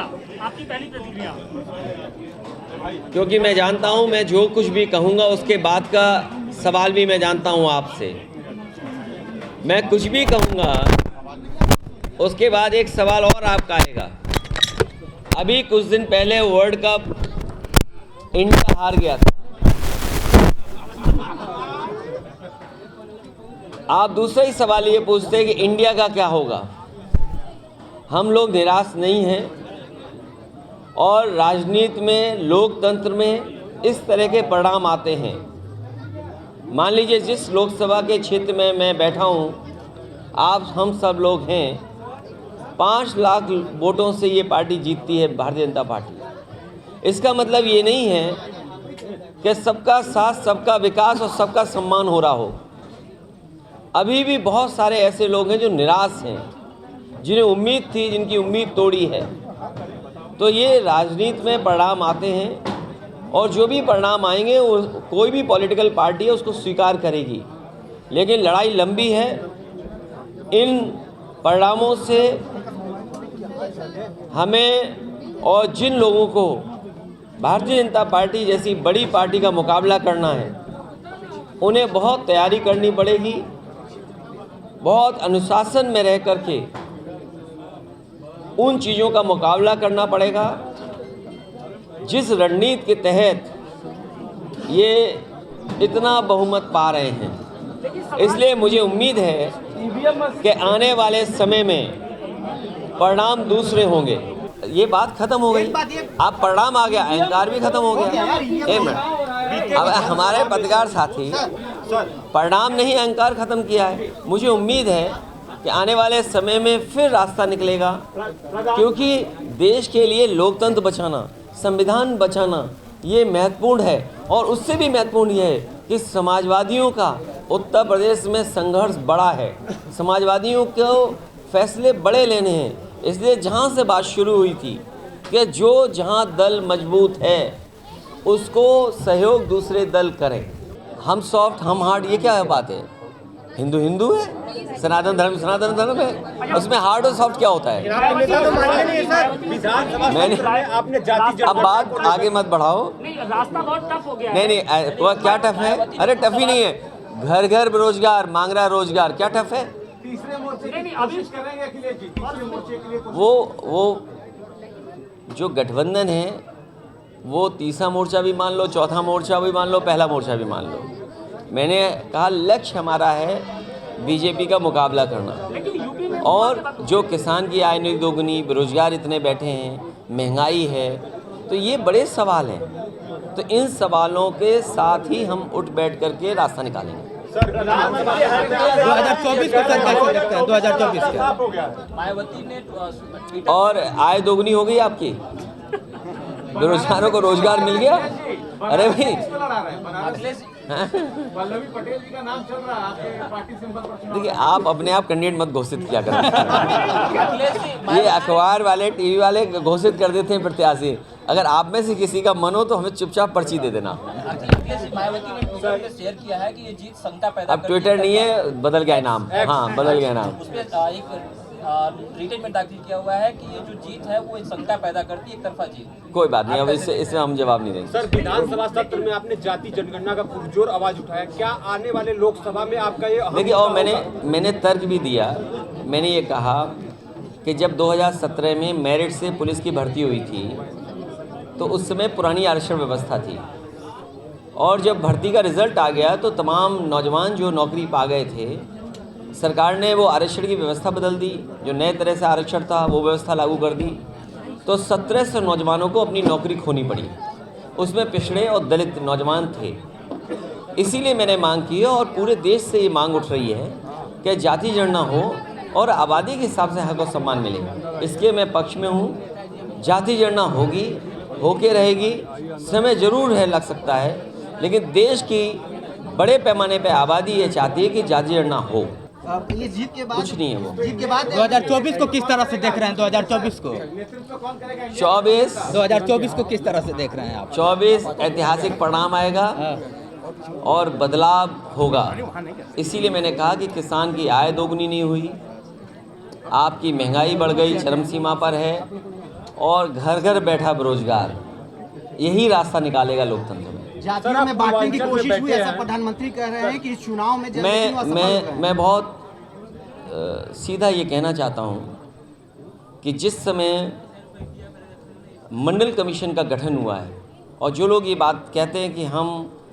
प्रतिक्रिया, आपकी पहली प्रतिक्रिया। क्योंकि मैं जानता हूं, मैं जो कुछ भी कहूंगा उसके बाद का सवाल भी मैं जानता हूं आपसे। मैं कुछ भी कहूंगा उसके बाद एक सवाल और आपका आएगा। अभी कुछ दिन पहले वर्ल्ड कप इंडिया हार गया था। आप दूसरा ही सवाल ये पूछते हैं कि इंडिया का क्या होगा। हम लोग निराश नहीं हैं और राजनीति में, लोकतंत्र में इस तरह के परिणाम आते हैं। मान लीजिए जिस लोकसभा के क्षेत्र में मैं बैठा हूं, आप हम सब लोग हैं, 5 लाख वोटों से ये पार्टी जीतती है, भारतीय जनता पार्टी। इसका मतलब ये नहीं है कि सबका साथ, सबका विकास और सबका सम्मान हो रहा हो। अभी भी बहुत सारे ऐसे लोग हैं जो निराश हैं, जिन्हें उम्मीद थी, जिनकी उम्मीद तोड़ी है। तो ये राजनीति में परिणाम आते हैं और जो भी परिणाम आएंगे वो कोई भी पॉलिटिकल पार्टी है उसको स्वीकार करेगी। लेकिन लड़ाई लंबी है। इन परिणामों से हमें और जिन लोगों को भारतीय जनता पार्टी जैसी बड़ी पार्टी का मुकाबला करना है, उन्हें बहुत तैयारी करनी पड़ेगी, बहुत अनुशासन में रह करके उन चीज़ों का मुकाबला करना पड़ेगा जिस रणनीति के तहत ये इतना बहुमत पा रहे हैं। इसलिए मुझे उम्मीद है कि आने वाले समय में परिणाम दूसरे होंगे। ये बात खत्म हो गई, अब परिणाम आ गया, अहंकार भी खत्म हो गया। एक मिनट, अब हमारे पत्रकार साथी परिणाम नहीं अहंकार खत्म किया है। मुझे उम्मीद है कि आने वाले समय में फिर रास्ता निकलेगा, क्योंकि देश के लिए लोकतंत्र बचाना, संविधान बचाना ये महत्वपूर्ण है। और उससे भी महत्वपूर्ण ये है कि समाजवादियों का उत्तर प्रदेश में संघर्ष बड़ा है, समाजवादियों को फैसले बड़े लेने हैं। इसलिए जहाँ से बात शुरू हुई थी कि जो जहाँ दल मजबूत है उसको सहयोग दूसरे दल करें। हम सॉफ्ट, हम हार्ड, ये क्या बात है? हिंदू हिंदू है, सनातन धर्म है, उसमें हार्ड और सॉफ्ट क्या होता है? मैंने अब बात आगे मत बढ़ाओ। रास्ता बहुत टफ हो गया। नहीं, वह क्या टफ है? अरे टफ ही नहीं है, घर घर बेरोजगार मांग रहा है रोजगार, क्या टफ है? वो जो गठबंधन है वो तीसरा मोर्चा भी मान लो, चौथा मोर्चा भी मान लो, पहला मोर्चा भी मान लो। मैंने कहा लक्ष्य हमारा है बीजेपी का मुकाबला करना। और जो किसान की आय नहीं दोगुनी, बेरोजगार इतने बैठे हैं, महंगाई है, तो ये बड़े सवाल हैं। तो इन सवालों के साथ ही हम उठ बैठ करके रास्ता निकालेंगे। 2024 को सर कैसे लगता है? 2024 का और आय दोगुनी हो गई आपकी, बेरोजगारों को रोजगार मिल गया। अरे भाई पटेल जी का नाम चल रहा है आपके पार्टी सिंबल पर। देखिए, आप अपने आप कैंडिडेट मत घोषित किया करें। ये अखबार वाले, टीवी वाले घोषित कर देते हैं प्रत्याशी। अगर आप में से किसी का मन हो तो हमें चुपचाप पर्ची दे देना। मायावती ने ट्विटर पे शेयर किया है कि ये जीत शंका पैदा अब ट्विटर नहीं है, बदल गया नाम। हाँ, बदल गया नाम। उस पर एक रिटेन में दाखिल किया हुआ है कि ये जो जीत है वो एक शंका पैदा करती है, एक तरफा जीत। कोई बात नहीं, अब इसमें हम जवाब नहीं देंगे। सर, विधानसभा सत्र में आपने जाति जनगणना का पुरजोर आवाज उठाया, क्या आने वाले लोकसभा में आपका ये देखिए, और मैंने तर्क भी दिया। मैंने ये कहा कि जब 2017 में मेरिट से पुलिस की भर्ती हुई थी तो उस समय पुरानी आरक्षण व्यवस्था थी, और जब भर्ती का रिजल्ट आ गया तो तमाम नौजवान जो नौकरी पा गए थे, सरकार ने वो आरक्षण की व्यवस्था बदल दी। जो नए तरह से आरक्षण था वो व्यवस्था लागू कर दी, तो 1700 नौजवानों को अपनी नौकरी खोनी पड़ी। उसमें पिछड़े और दलित नौजवान थे। इसीलिए मैंने मांग की है, और पूरे देश से ये मांग उठ रही है कि जाति जनगणना हो और आबादी के हिसाब से हक और सम्मान मिले। इसके मैं पक्ष में हूँ। जाति जनगणना होगी, होके रहेगी। समय ज़रूर है, लग सकता है, लेकिन देश की बड़े पैमाने पर आबादी ये चाहती है कि जाति जनगणना हो। ये जीत के बाद कुछ नहीं है वो। जीत के बाद 2024 को किस तरह से देख रहे हैं? 2024 को 2024 को किस तरह से देख रहे हैं आप? 24 ऐतिहासिक परिणाम आएगा और बदलाव होगा। इसीलिए मैंने कहा कि किसान की आय दोगुनी नहीं हुई, आपकी महंगाई बढ़ गई, चरम सीमा पर है, और घर घर बैठा बेरोजगार, यही रास्ता निकालेगा लोकतंत्र में। जातियों में बांटने की कोशिश हुई, ऐसा प्रधानमंत्री कह रहे हैं कि इस चुनाव में मैं बहुत सीधा ये कहना चाहता हूँ कि जिस समय मंडल कमीशन का गठन हुआ है और जो लोग ये बात कहते हैं कि हम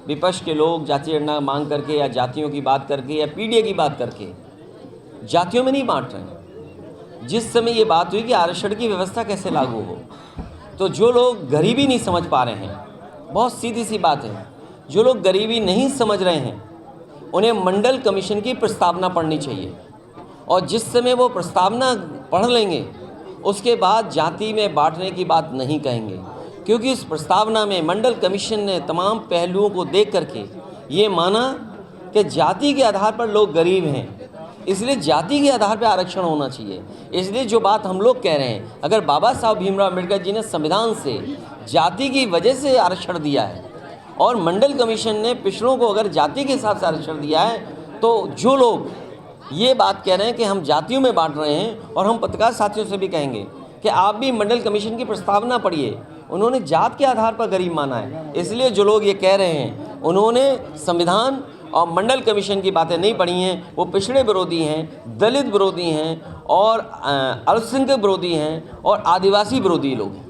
विपक्ष के लोग जाति जनगणना मांग करके या जातियों की बात करके या पीडीए की बात करके जातियों में नहीं बांट रहे हैं। जिस समय ये बात हुई कि आरक्षण की व्यवस्था कैसे लागू हो, तो जो लोग गरीबी नहीं समझ पा रहे हैं, बहुत सीधी सी बात है, जो लोग गरीबी नहीं समझ रहे हैं उन्हें मंडल कमीशन की प्रस्तावना पढ़नी चाहिए। और जिस समय वो प्रस्तावना पढ़ लेंगे उसके बाद जाति में बांटने की बात नहीं कहेंगे, क्योंकि इस प्रस्तावना में मंडल कमीशन ने तमाम पहलुओं को देख करके ये माना कि जाति के आधार पर लोग गरीब हैं, इसलिए जाति के आधार पर आरक्षण होना चाहिए। इसलिए जो बात हम लोग कह रहे हैं, अगर बाबा साहब भीमराव अम्बेडकर जी ने संविधान से जाति की वजह से आरक्षण दिया है और मंडल कमीशन ने पिछड़ों को अगर जाति के हिसाब से आरक्षण दिया है, तो जो लोग ये बात कह रहे हैं कि हम जातियों में बांट रहे हैं, और हम पत्रकार साथियों से भी कहेंगे कि आप भी मंडल कमीशन की प्रस्तावना पढ़िए, उन्होंने जात के आधार पर गरीब माना है। इसलिए जो लोग ये कह रहे हैं उन्होंने संविधान और मंडल कमीशन की बातें नहीं पढ़ी हैं, वो पिछड़े विरोधी हैं, दलित विरोधी हैं और अल्पसंख्यक विरोधी हैं और आदिवासी विरोधी लोग हैं।